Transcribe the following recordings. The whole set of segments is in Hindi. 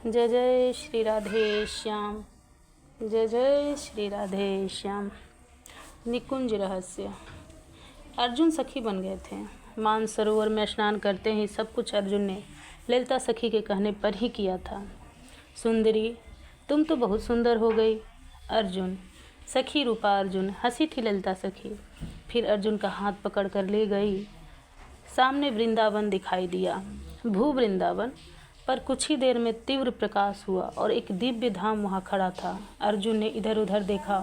जय जय श्री राधे श्याम, जय जय श्री राधे श्याम। निकुंज रहस्य। अर्जुन सखी बन गए थे। मानसरोवर में स्नान करते ही सब कुछ अर्जुन ने ललिता सखी के कहने पर ही किया था। सुंदरी, तुम तो बहुत सुंदर हो गई। अर्जुन, सखी रूपा अर्जुन। हंसी थी ललिता सखी। फिर अर्जुन का हाथ पकड़ कर ले गई। सामने वृंदावन दिखाई दिया, भू वृंदावन। पर कुछ ही देर में तीव्र प्रकाश हुआ और एक दिव्य धाम वहाँ खड़ा था। अर्जुन ने इधर उधर देखा।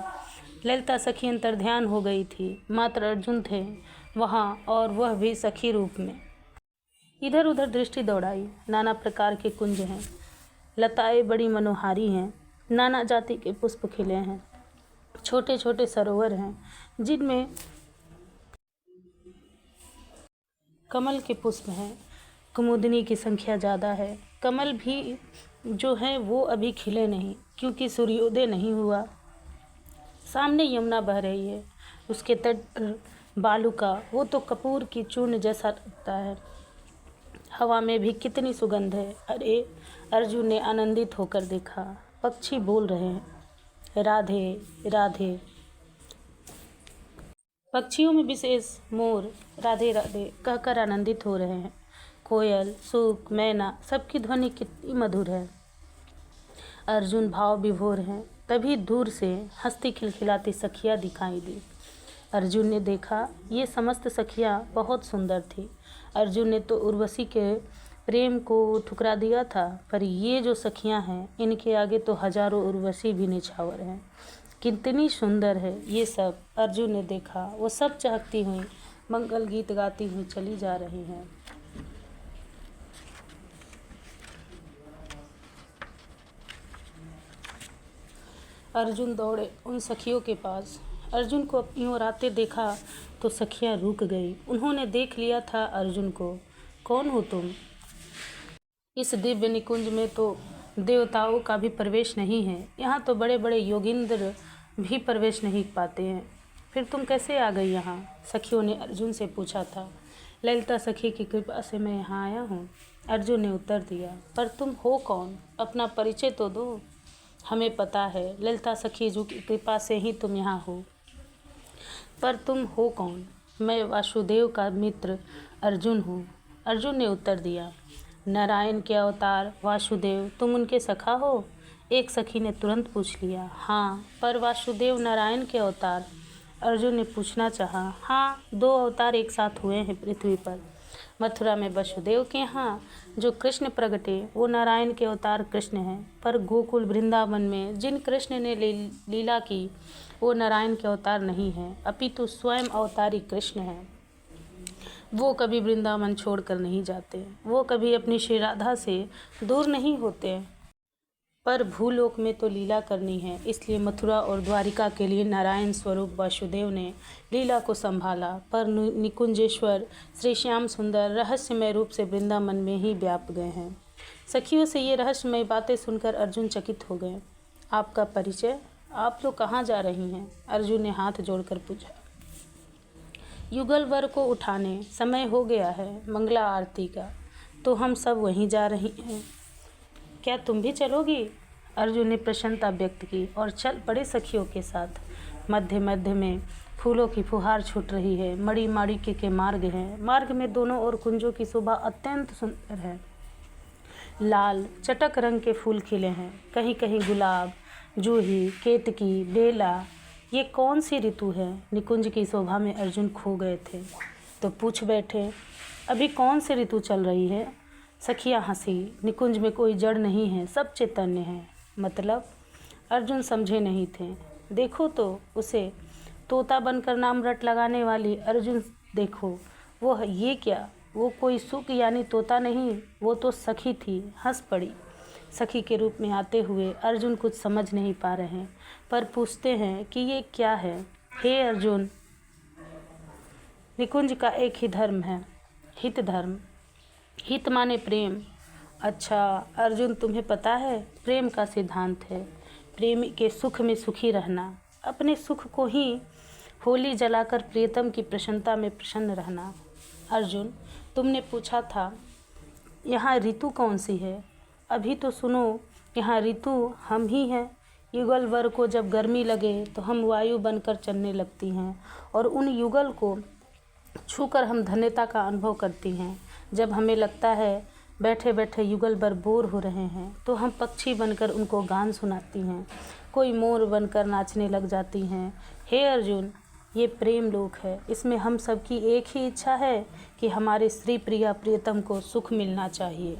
ललिता सखी अंतर्ध्यान हो गई थी। मात्र अर्जुन थे वहाँ, और वह भी सखी रूप में। इधर उधर दृष्टि दौड़ाई। नाना प्रकार के कुंज हैं, लताएं बड़ी मनोहारी हैं, नाना जाति के पुष्प खिले हैं, छोटे छोटे सरोवर हैं जिनमें कमल के पुष्प हैं। कुमुदिनी की संख्या ज़्यादा है। कमल भी जो हैं वो अभी खिले नहीं, क्योंकि सूर्योदय नहीं हुआ। सामने यमुना बह रही है, उसके तट पर बालू का वो तो कपूर की चूर्ण जैसा लगता है। हवा में भी कितनी सुगंध है। अरे, अर्जुन ने आनंदित होकर देखा, पक्षी बोल रहे हैं, राधे राधे। पक्षियों में विशेष मोर राधे राधे कहकर आनंदित हो रहे हैं। कोयल, सूक, मैना, सबकी ध्वनि कितनी मधुर है। अर्जुन भाव विभोर हैं। तभी दूर से हंसती खिलखिलाती सखियाँ दिखाई दी। अर्जुन ने देखा, ये समस्त सखियाँ बहुत सुंदर थी। अर्जुन ने तो उर्वशी के प्रेम को ठुकरा दिया था, पर ये जो सखियाँ हैं, इनके आगे तो हजारों उर्वशी भी निछावर हैं। कितनी सुंदर है ये सब। अर्जुन ने देखा, वो सब चहकती हुई मंगल गीत गाती हुई चली जा रही हैं। अर्जुन दौड़े उन सखियों के पास। अर्जुन को अपनी ओर आते देखा तो सखियां रुक गई। उन्होंने देख लिया था अर्जुन को। कौन हो तुम? इस दिव्य निकुंज में तो देवताओं का भी प्रवेश नहीं है। यहाँ तो बड़े बड़े योगिंद्र भी प्रवेश नहीं पाते हैं। फिर तुम कैसे आ गई यहाँ? सखियों ने अर्जुन से पूछा था। ललिता सखी की कृपा से मैं यहाँ आया हूँ, अर्जुन ने उत्तर दिया। पर तुम हो कौन? अपना परिचय तो दो। हमें पता है, ललिता सखी जी की कृपा से ही तुम यहाँ हो, पर तुम हो कौन? मैं वासुदेव का मित्र अर्जुन हूँ, अर्जुन ने उत्तर दिया। नारायण के अवतार वासुदेव, तुम उनके सखा हो? एक सखी ने तुरंत पूछ लिया। हाँ, पर वासुदेव नारायण के अवतार? अर्जुन ने पूछना चाहा। हाँ, 2 अवतार एक साथ हुए हैं पृथ्वी पर। मथुरा में वसुदेव के यहाँ जो कृष्ण प्रगटे वो नारायण के अवतार कृष्ण हैं, पर गोकुल वृंदावन में जिन कृष्ण ने लीला की वो नारायण के अवतार नहीं हैं, अपितु स्वयं अवतारी कृष्ण हैं। वो कभी वृंदावन छोड़कर नहीं जाते, वो कभी अपनी श्री राधा से दूर नहीं होते। पर भूलोक में तो लीला करनी है, इसलिए मथुरा और द्वारिका के लिए नारायण स्वरूप वासुदेव ने लीला को संभाला। पर निकुंजेश्वर श्री श्याम सुंदर रहस्यमय रूप से वृंदावन में ही व्याप गए हैं। सखियों से ये रहस्यमय बातें सुनकर अर्जुन चकित हो गए। आपका परिचय? आप लोग कहाँ जा रही हैं? अर्जुन ने हाथ जोड़कर पूछा। युगल वर को उठाने समय हो गया है मंगला आरती का, तो हम सब वहीं जा रही हैं। क्या तुम भी चलोगी? अर्जुन ने प्रसन्नता व्यक्त की और चल पड़े सखियों के साथ। मध्य मध्य में फूलों की फुहार छूट रही है। मणि माणिक्य के मार्ग हैं। मार्ग में दोनों ओर कुंजों की शोभा अत्यंत सुंदर है। लाल चटक रंग के फूल खिले हैं, कहीं कहीं गुलाब, जूही, केतकी, बेला। ये कौन सी ऋतु है? निकुंज की शोभा में अर्जुन खो गए थे तो पूछ बैठे, अभी कौन सी ऋतु चल रही है? सखियाँ हंसी। निकुंज में कोई जड़ नहीं है, सब चैतन्य है। मतलब? अर्जुन समझे नहीं थे। देखो तो उसे, तोता बनकर नाम रट लगाने वाली अर्जुन देखो। वो ये क्या? वो कोई सुख यानी तोता नहीं, वो तो सखी थी। हंस पड़ी। सखी के रूप में आते हुए अर्जुन कुछ समझ नहीं पा रहे हैं, पर पूछते हैं कि ये क्या है? हे अर्जुन, निकुंज का एक ही धर्म है, हित धर्म। हित माने प्रेम। अच्छा अर्जुन, तुम्हें पता है प्रेम का सिद्धांत है प्रेमी के सुख में सुखी रहना, अपने सुख को ही होली जलाकर प्रियतम की प्रसन्नता में प्रसन्न रहना। अर्जुन, तुमने पूछा था यहाँ ऋतु कौन सी है? अभी तो सुनो, यहाँ ऋतु हम ही हैं। युगल वर को जब गर्मी लगे तो हम वायु बनकर चलने लगती हैं और उन युगल को छूकर हम धन्यता का अनुभव करती हैं। जब हमें लगता है बैठे बैठे युगल वर बोर हो रहे हैं तो हम पक्षी बनकर उनको गान सुनाती हैं, कोई मोर बनकर नाचने लग जाती हैं। हे अर्जुन, ये प्रेम लोक है, इसमें हम सबकी एक ही इच्छा है कि हमारे श्री प्रिया प्रियतम को सुख मिलना चाहिए।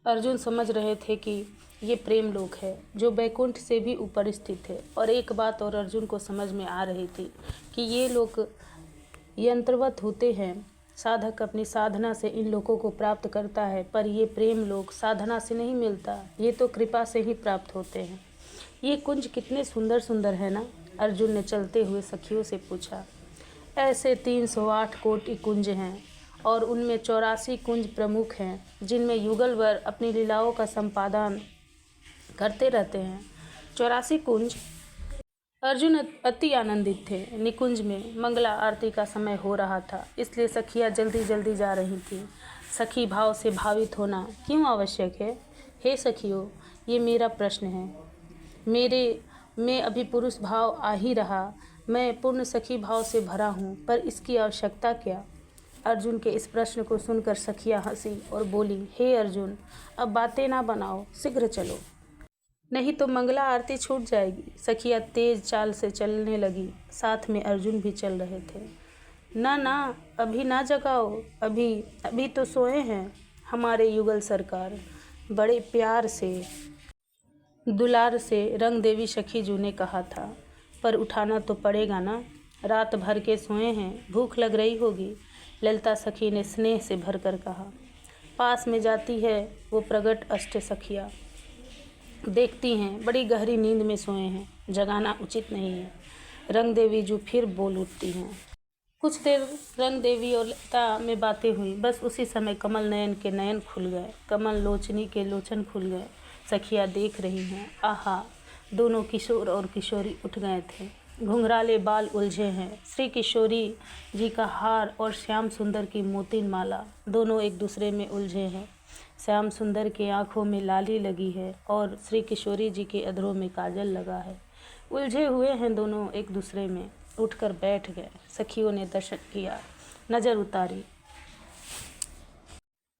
अर्जुन समझ रहे थे कि ये प्रेम लोक है जो बैकुंठ से भी ऊपर स्थित है। और एक बात और अर्जुन को समझ में आ रही थी कि ये लोक यंत्रवत होते हैं, साधक अपनी साधना से इन लोगों को प्राप्त करता है, पर ये प्रेम लोक साधना से नहीं मिलता, ये तो कृपा से ही प्राप्त होते हैं। ये कुंज कितने सुंदर सुंदर है ना? अर्जुन ने चलते हुए सखियों से पूछा। ऐसे 308 कोटि कुंज हैं और उनमें 84 कुंज प्रमुख हैं, जिनमें युगलवर अपनी लीलाओं का संपादन करते रहते हैं। 84 कुंज। अर्जुन अति आनंदित थे। निकुंज में मंगला आरती का समय हो रहा था, इसलिए सखियाँ जल्दी जल्दी जा रही थीं। सखी भाव से भावित होना क्यों आवश्यक है? हे सखियों, ये मेरा प्रश्न है। मेरे में अभी पुरुष भाव आ ही रहा, मैं पूर्ण सखी भाव से भरा हूँ, पर इसकी आवश्यकता क्या? अर्जुन के इस प्रश्न को सुनकर सखियाँ हंसी और बोली, हे अर्जुन, अब बातें ना बनाओ, शीघ्र चलो, नहीं तो मंगला आरती छूट जाएगी। सखियाँ तेज चाल से चलने लगी, साथ में अर्जुन भी चल रहे थे। ना ना, अभी ना जगाओ, अभी तो सोए हैं हमारे युगल सरकार। बड़े प्यार से दुलार से रंग देवी सखी जू ने कहा था, पर उठाना तो पड़ेगा ना, रात भर के सोए हैं, भूख लग रही होगी। ललिता सखी ने स्नेह से भरकर कहा। पास में जाती है वो प्रगट अष्ट सखियाँ, देखती हैं बड़ी गहरी नींद में सोए हैं, जगाना उचित नहीं है। रंग देवी जू फिर बोल उठती हैं। कुछ देर रंग देवी और ललिता में बातें हुई। बस उसी समय कमल नयन के नयन खुल गए, कमल लोचनी के लोचन खुल गए। सखियाँ देख रही हैं, आहा, दोनों किशोर और किशोरी उठ गए थे, घुंघराले बाल उलझे हैं। श्री किशोरी जी का हार और श्याम सुंदर की मोतिन माला दोनों एक दूसरे में उलझे हैं। श्याम सुंदर के आँखों में लाली लगी है और श्री किशोरी जी के अधरों में काजल लगा है। उलझे हुए हैं दोनों एक दूसरे में। उठकर बैठ गए। सखियों ने दर्शन किया, नज़र उतारी,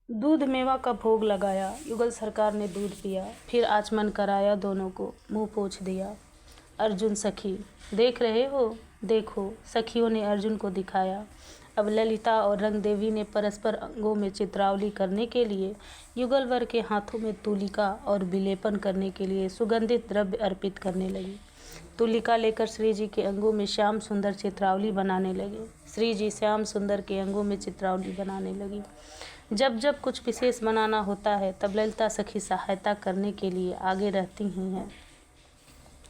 दूध मेवा का भोग लगाया। युगल सरकार ने दूध पिया, फिर आचमन कराया, दोनों को मुंह पोंछ दिया। अर्जुन सखी, देख रहे हो? देखो, सखियों ने अर्जुन को दिखाया। अब ललिता और रंग देवी ने परस्पर अंगों में चित्रावली करने के लिए, युगलवर के हाथों में तुलिका और विलेपन करने के लिए सुगंधित द्रव्य अर्पित करने लगी। तुलिका लेकर श्री जी के अंगों में श्याम सुंदर चित्रावली बनाने लगे। श्री जी श्याम सुंदर के अंगों में चित्रावली बनाने लगी। जब जब कुछ विशेष बनाना होता है तब ललिता सखी सहायता करने के लिए आगे रहती ही हैं।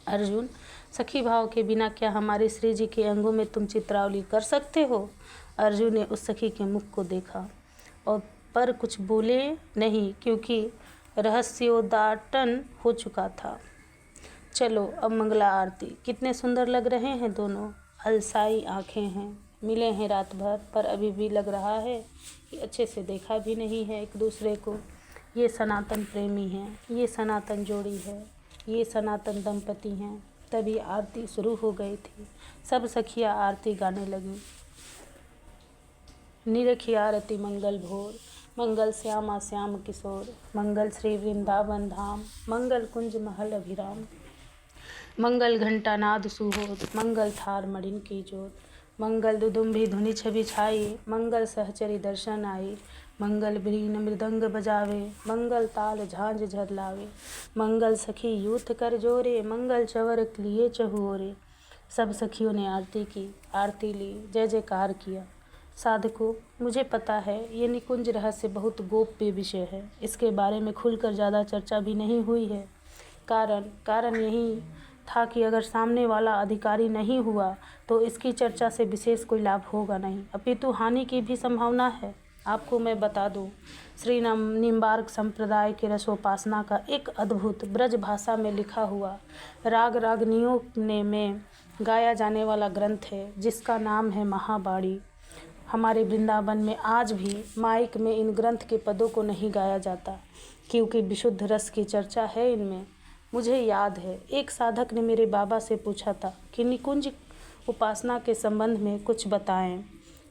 अर्जुन, सखी भाव के बिना क्या हमारे श्री जी के अंगों में तुम चित्रावली कर सकते हो? अर्जुन ने उस सखी के मुख को देखा और पर कुछ बोले नहीं, क्योंकि रहस्योद्घाटन हो चुका था। चलो अब मंगला आरती। कितने सुंदर लग रहे हैं दोनों, अलसाई आँखें हैं, मिले हैं रात भर, पर अभी भी लग रहा है कि अच्छे से देखा भी नहीं है एक दूसरे को। ये सनातन प्रेमी हैं, ये सनातन जोड़ी है, ये सनातन दंपति हैं। तभी आरती शुरू हो गई थी। सब सखियाँ आरती गाने लगीं। निरखी आरती मंगल भोर, मंगल श्यामा श्याम किशोर, मंगल श्री वृंदावन धाम, मंगल कुंज महल अभिराम, मंगल घंटा नाद सुहोद, मंगल थार मणिन की जोत, मंगल दुदुम्भी धुनि छवि छाई, मंगल सहचरी दर्शन आई, मंगल बीन मृदंग बजावे, मंगल ताल झांझ झरलावे, मंगल सखी यूथ कर जोरे, मंगल चवर लिए चहुओरे। सब सखियों ने आरती की, आरती ली, जय जयकार किया। साधकों, मुझे पता है ये निकुंज रहस्य बहुत गोप्य विषय है, इसके बारे में खुलकर ज़्यादा चर्चा भी नहीं हुई है। कारण यही था कि अगर सामने वाला अधिकारी नहीं हुआ तो इसकी चर्चा से विशेष कोई लाभ होगा नहीं, अपितु हानि की भी संभावना है। आपको मैं बता दूं, श्री निम्बार्क संप्रदाय के रसोपासना का एक अद्भुत ब्रज भाषा में लिखा हुआ राग रागनियों में गाया जाने वाला ग्रंथ है, जिसका नाम है महावाणी। हमारे वृंदावन में आज भी माइक में इन ग्रंथ के पदों को नहीं गाया जाता। क्योंकि विशुद्ध रस की चर्चा है इनमें। मुझे याद है एक साधक ने मेरे बाबा से पूछा था कि निकुंज उपासना के संबंध में कुछ बताएं।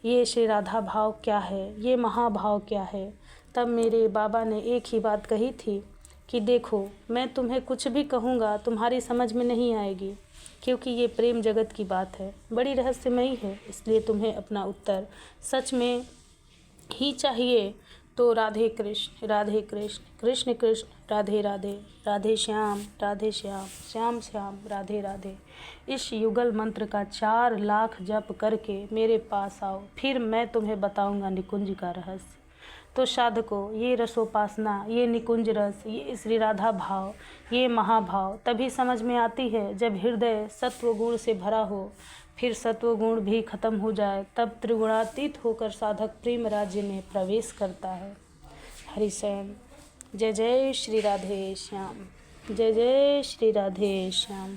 ये श्री राधा भाव क्या है, ये महाभाव क्या है। तब मेरे बाबा ने एक ही बात कही थी कि देखो, मैं तुम्हें कुछ भी कहूँगा तुम्हारी समझ में नहीं आएगी, क्योंकि ये प्रेम जगत की बात है, बड़ी रहस्यमयी है, इसलिए तुम्हें अपना उत्तर सच में ही चाहिए तो राधे कृष्ण कृष्ण कृष्ण राधे राधे, राधे श्याम श्याम श्याम राधे राधे। इस युगल मंत्र का 4 लाख जप करके मेरे पास आओ, फिर मैं तुम्हें बताऊंगा निकुंज का रहस्य। तो साधकों, ये रसोपासना, ये निकुंज रस, ये श्री राधा भाव, ये महाभाव तभी समझ में आती है जब हृदय सत्व गुण से भरा हो। फिर सत्व गुण भी खत्म हो जाए तब त्रिगुणातीत होकर साधक प्रेम राज्य में प्रवेश करता है। हरि श्याम। जय जय श्री राधे श्याम, जय जय श्री राधे श्याम।